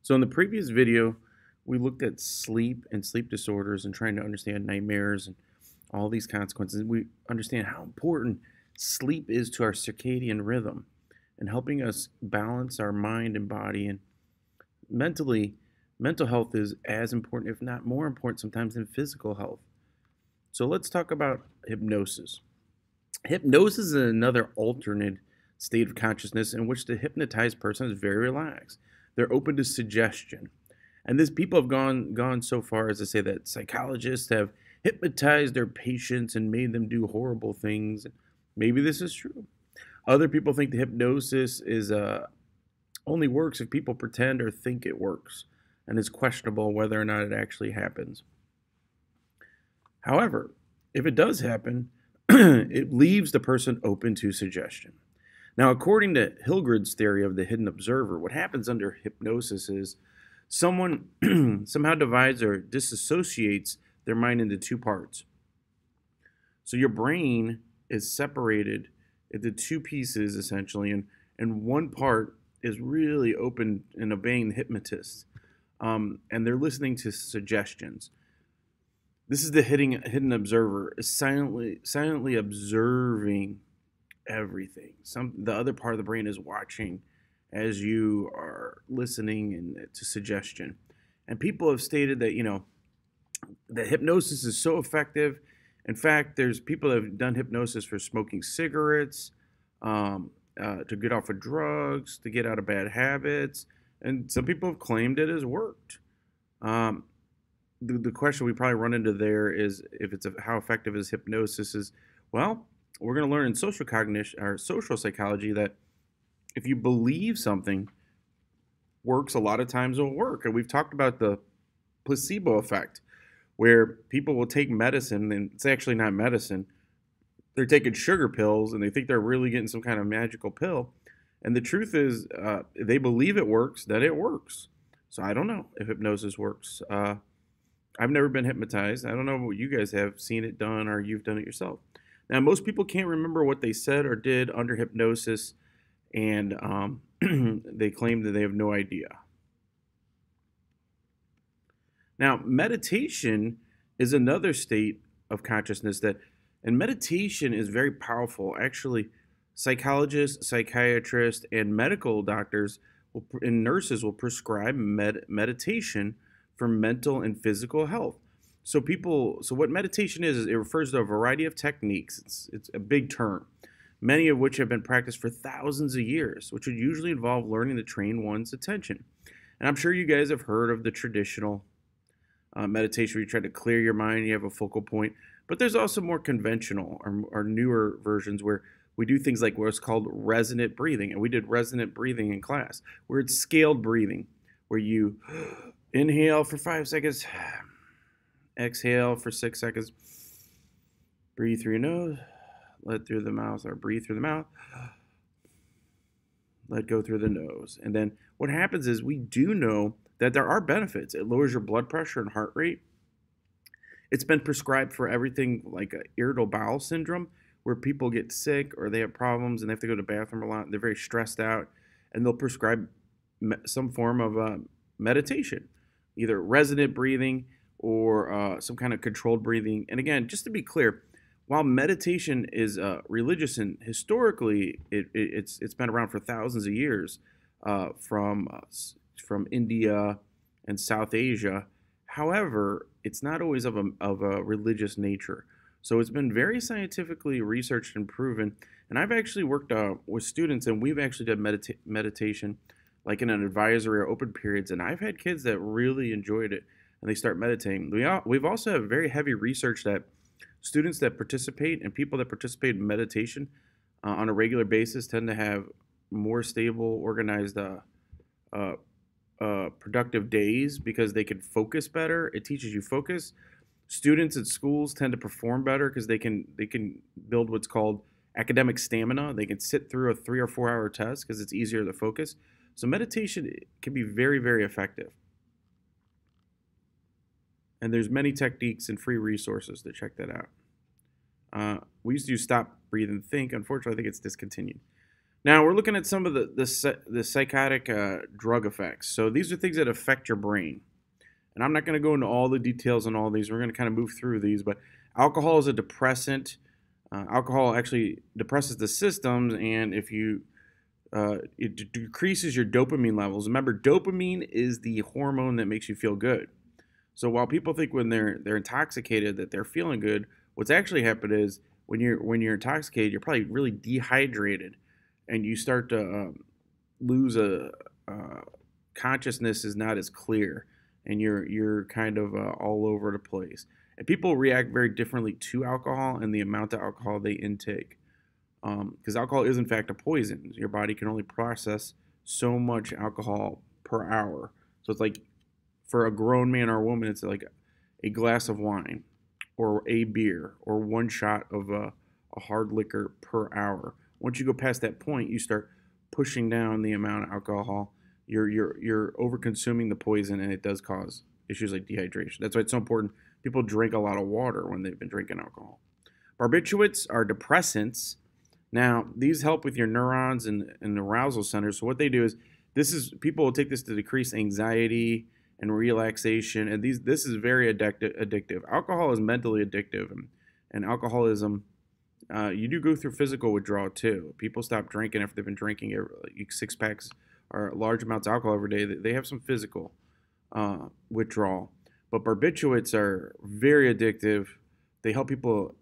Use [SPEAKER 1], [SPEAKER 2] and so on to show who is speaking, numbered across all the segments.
[SPEAKER 1] So in the previous video, we looked at sleep and sleep disorders and trying to understand nightmares and all these consequences. We understand how important sleep is to our circadian rhythm and helping us balance our mind and body. And mentally, mental health is as important, if not more important sometimes, than physical health. So let's talk about hypnosis. Hypnosis is another alternate state of consciousness in which the hypnotized person is very relaxed. They're open to suggestion. And this people have gone so far as to say that psychologists have hypnotized their patients and made them do horrible things. Maybe this is true. Other people think the hypnosis is only works if people pretend or think it works, and it's questionable whether or not it actually happens. However, if it does happen, it leaves the person open to suggestion. Now, according to Hilgard's theory of the hidden observer, what happens under hypnosis is someone somehow divides or disassociates their mind into two parts. So your brain is separated into two pieces, essentially, and one part is really open and obeying the hypnotist, and they're listening to suggestions. This is the hidden observer, is silently observing everything. The other part of the brain is watching as you are listening to suggestion. And people have stated that that hypnosis is so effective. In fact, there's people that have done hypnosis for smoking cigarettes, to get off of drugs, to get out of bad habits, and some people have claimed it has worked. The question we probably run into there is if it's how effective is hypnosis is, well, we're going to learn in social cognition or social psychology that if you believe something works, a lot of times it'll work. And we've talked about the placebo effect, where people will take medicine and it's actually not medicine. They're taking sugar pills and they think they're really getting some kind of magical pill. And the truth is, they believe it works, that it works. So I don't know if hypnosis works. I've never been hypnotized. I don't know what you guys have seen it done or you've done it yourself. Now, most people can't remember what they said or did under hypnosis, and they claim that they have no idea. Now, meditation is another state of consciousness and meditation is very powerful. Actually, psychologists, psychiatrists, and medical doctors and nurses will prescribe meditation for mental and physical health. So what meditation is it refers to a variety of techniques. It's a big term, many of which have been practiced for thousands of years, which would usually involve learning to train one's attention. And I'm sure you guys have heard of the traditional meditation where you try to clear your mind, you have a focal point. But there's also more conventional or newer versions where we do things like what's called resonant breathing. And we did resonant breathing in class, where it's scaled breathing, where you inhale for 5 seconds, exhale for 6 seconds, breathe through your nose, let through the mouth, or breathe through the mouth, let go through the nose. And then what happens is we do know that there are benefits. It lowers your blood pressure and heart rate. It's been prescribed for everything like irritable bowel syndrome, where people get sick or they have problems and they have to go to the bathroom a lot. And they're very stressed out, and they'll prescribe some form of meditation, either resonant breathing or some kind of controlled breathing. And again, just to be clear, while meditation is religious and historically it's been around for thousands of years, from India and South Asia. However, it's not always of a religious nature. So it's been very scientifically researched and proven. And I've actually worked with students, and we've actually done meditation like in an advisory or open periods. And I've had kids that really enjoyed it, and they start meditating. We've also have very heavy research that students that participate and people that participate in meditation on a regular basis tend to have more stable, organized, productive days because they can focus better. It teaches you focus. Students at schools tend to perform better because they can build what's called academic stamina. They can sit through a 3 or 4 hour test because it's easier to focus. So meditation can be very, very effective. And there's many techniques and free resources to check that out. We used to use Stop, Breathe, and Think. Unfortunately, I think it's discontinued. Now we're looking at some of the psychotic drug effects. So these are things that affect your brain, and I'm not going to go into all the details on all these. We're going to kind of move through these, but alcohol is a depressant. Alcohol actually depresses the systems, and if you it decreases your dopamine levels. Remember, dopamine is the hormone that makes you feel good. So while people think when they're intoxicated that they're feeling good, what's actually happened is when you're intoxicated, you're probably really dehydrated, and you start to lose a consciousness is not as clear, and you're kind of all over the place. And people react very differently to alcohol and the amount of alcohol they intake, because alcohol is in fact a poison. Your body can only process so much alcohol per hour. So it's like for a grown man or woman, it's like a glass of wine or a beer or one shot of a hard liquor per hour. Once you go past that point, you start pushing down the amount of alcohol. You're over consuming the poison, and it does cause issues like dehydration. That's why it's so important people drink a lot of water when they've been drinking alcohol. Barbiturates are depressants. Now, these help with your neurons and arousal centers. So what they do is people will take this to decrease anxiety and relaxation, and this is very addictive. Alcohol is mentally addictive, and alcoholism, you do go through physical withdrawal too. People stop drinking after they've been drinking 6 packs or large amounts of alcohol every day. They have some physical withdrawal. But barbiturates are very addictive. They help people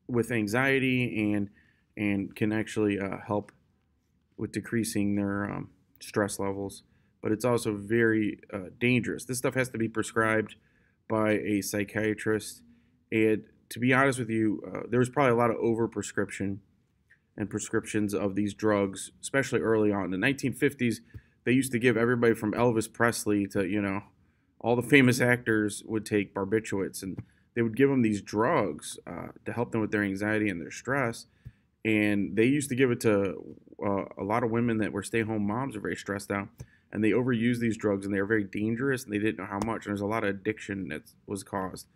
[SPEAKER 1] with anxiety and can actually help with decreasing their stress levels. But it's also very dangerous. This stuff has to be prescribed by a psychiatrist. And to be honest with you, there was probably a lot of overprescription and prescriptions of these drugs, especially early on. In the 1950s, they used to give everybody from Elvis Presley to, all the famous actors would take barbiturates, and they would give them these drugs to help them with their anxiety and their stress. And they used to give it to a lot of women that were stay-home moms, are very stressed out, and they overused these drugs, and they were very dangerous, and they didn't know how much. And there's a lot of addiction that was caused.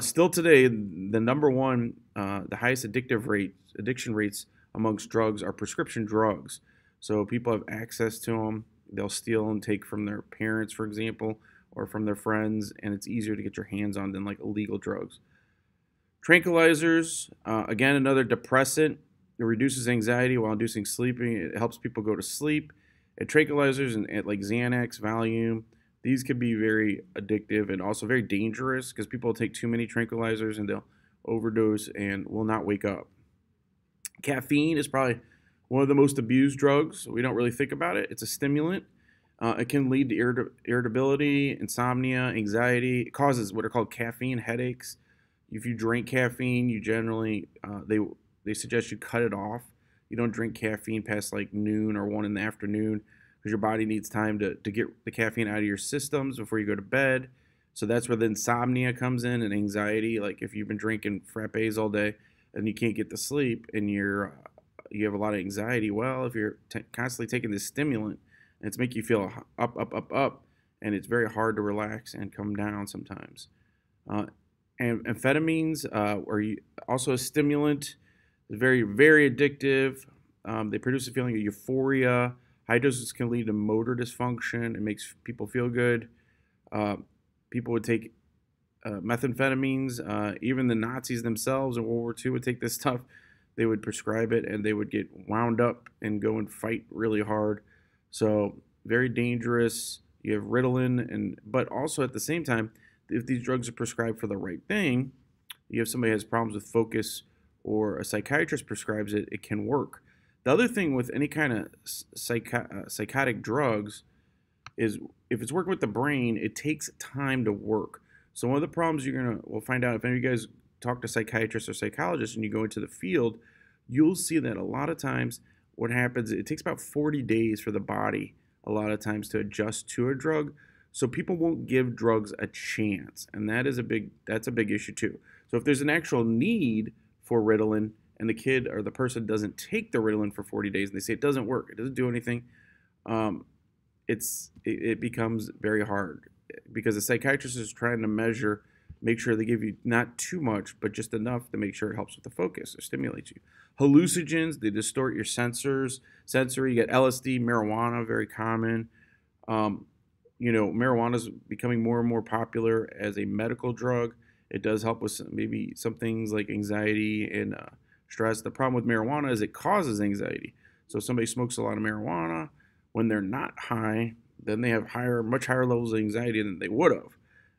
[SPEAKER 1] Still today, the number one, the highest addiction rates amongst drugs are prescription drugs. So people have access to them. They'll steal and take from their parents, for example, or from their friends, and it's easier to get your hands on than like illegal drugs. Tranquilizers, again, another depressant. It reduces anxiety while inducing sleeping. It helps people go to sleep. And tranquilizers and like Xanax, Valium, these can be very addictive and also very dangerous because people take too many tranquilizers and they'll overdose and will not wake up. Caffeine is probably one of the most abused drugs. We don't really think about it. It's a stimulant. It can lead to irritability, insomnia, anxiety. It causes what are called caffeine headaches. If you drink caffeine, you generally they suggest you cut it off. You don't drink caffeine past like noon or 1 in the afternoon because your body needs time to get the caffeine out of your systems before you go to bed. So that's where the insomnia comes in and anxiety. Like if you've been drinking frappes all day and you can't get to sleep and you have a lot of anxiety. Well, if you're constantly taking this stimulant, and it's making you feel up, and it's very hard to relax and come down sometimes. And amphetamines are also a stimulant. Very, very addictive. They produce a feeling of euphoria. High doses can lead to motor dysfunction. It makes people feel good. People would take methamphetamines. Even the Nazis themselves in World War II would take this stuff. They would prescribe it, and they would get wound up and go and fight really hard. So very dangerous. You have Ritalin, but also at the same time, if these drugs are prescribed for the right thing, you have somebody who has problems with focus or a psychiatrist prescribes it, it can work. The other thing with any kind of psychotic drugs is if it's working with the brain, it takes time to work. So one of the problems we'll find out if any of you guys talk to psychiatrists or psychologists and you go into the field, you'll see that a lot of times what happens, it takes about 40 days for the body a lot of times to adjust to a drug. So people won't give drugs a chance, and that's a big issue too. So if there's an actual need for Ritalin and the kid or the person doesn't take the Ritalin for 40 days and they say it doesn't work, it doesn't do anything, it becomes very hard because the psychiatrist is trying to measure Make sure they give you not too much, but just enough to make sure it helps with the focus or stimulates you. Hallucinogens, they distort your sensory. You get LSD, marijuana, very common. Um, Marijuana is becoming more and more popular as a medical drug. It does help with maybe some things like anxiety and stress. The problem with marijuana is it causes anxiety. So if somebody smokes a lot of marijuana, when they're not high, then they have much higher levels of anxiety than they would have.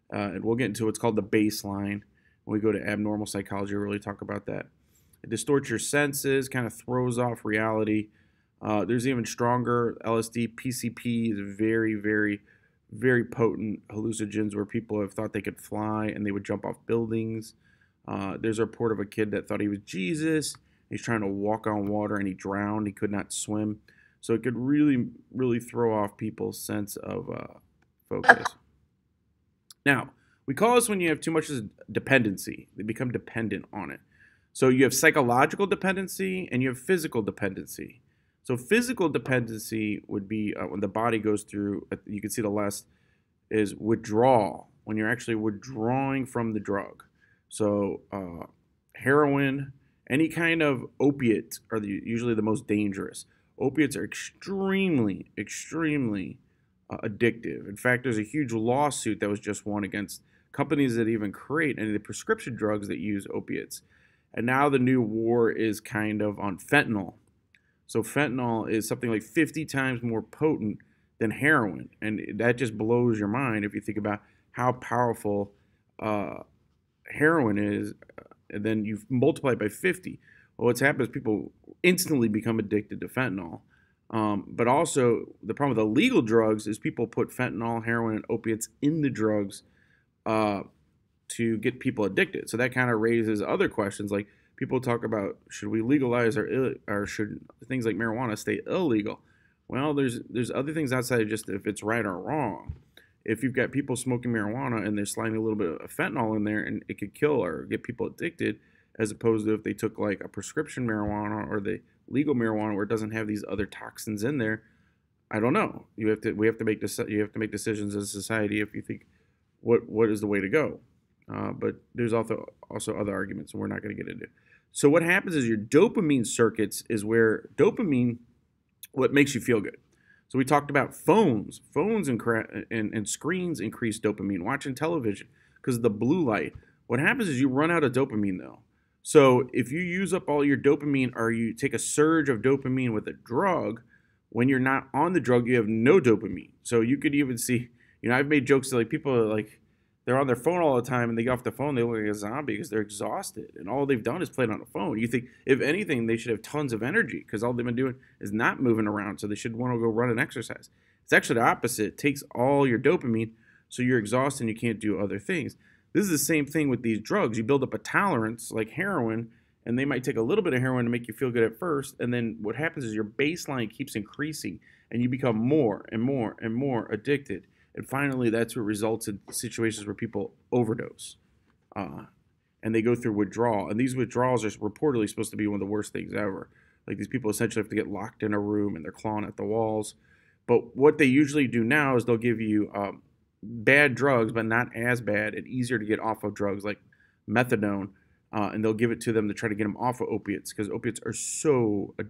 [SPEAKER 1] And we'll get into what's called the baseline. When we go to abnormal psychology, we'll really talk about that. It distorts your senses, kind of throws off reality. There's even stronger LSD. PCP is very, very, very potent hallucinogens where people have thought they could fly and they would jump off buildings. There's a report of a kid that thought he was Jesus. He's trying to walk on water and he drowned. He could not swim. So it could really, really throw off people's sense of focus. Now, we call this when you have too much dependency. They become dependent on it. So you have psychological dependency and you have physical dependency. So physical dependency would be when the body goes through, you can see the last is withdrawal, when you're actually withdrawing from the drug. So heroin, any kind of opiate are usually the most dangerous. Opiates are extremely, extremely addictive. In fact, there's a huge lawsuit that was just won against companies that even create any of the prescription drugs that use opiates. And now the new war is kind of on fentanyl. So fentanyl is something like 50 times more potent than heroin. And that just blows your mind if you think about how powerful heroin is. And then you multiply it by 50. Well, what's happened is people instantly become addicted to fentanyl. But also, the problem with illegal drugs is people put fentanyl, heroin, and opiates in the drugs to get people addicted. So that kind of raises other questions, like people talk about, should we legalize or should things like marijuana stay illegal? Well, there's other things outside of just if it's right or wrong. If you've got people smoking marijuana and they're sliding a little bit of fentanyl in there and it could kill or get people addicted, as opposed to if they took like a prescription marijuana or the legal marijuana where it doesn't have these other toxins in there, I don't know. You have to make decisions as a society if you think what is the way to go. But there's also other arguments, and we're not going to get into. So what happens is your dopamine circuits is where dopamine, what makes you feel good. So we talked about phones and screens increase dopamine, watching television because of the blue light. What happens is you run out of dopamine though. So if you use up all your dopamine or you take a surge of dopamine with a drug, when you're not on the drug, you have no dopamine. So you could even see, I've made jokes to like people are like, they're on their phone all the time and they get off the phone, they look like a zombie because they're exhausted. And all they've done is played on a phone. You think, if anything, they should have tons of energy because all they've been doing is not moving around. So they should want to go run and exercise. It's actually the opposite. It takes all your dopamine, so you're exhausted and you can't do other things. This is the same thing with these drugs. You build up a tolerance like heroin, and they might take a little bit of heroin to make you feel good at first. And then what happens is your baseline keeps increasing and you become more and more and more addicted. And finally, that's what results in situations where people overdose and they go through withdrawal. And these withdrawals are reportedly supposed to be one of the worst things ever. Like these people essentially have to get locked in a room and they're clawing at the walls. But what they usually do now is they'll give you bad drugs, but not as bad and easier to get off of drugs like methadone. And they'll give it to them to try to get them off of opiates because opiates are so addictive.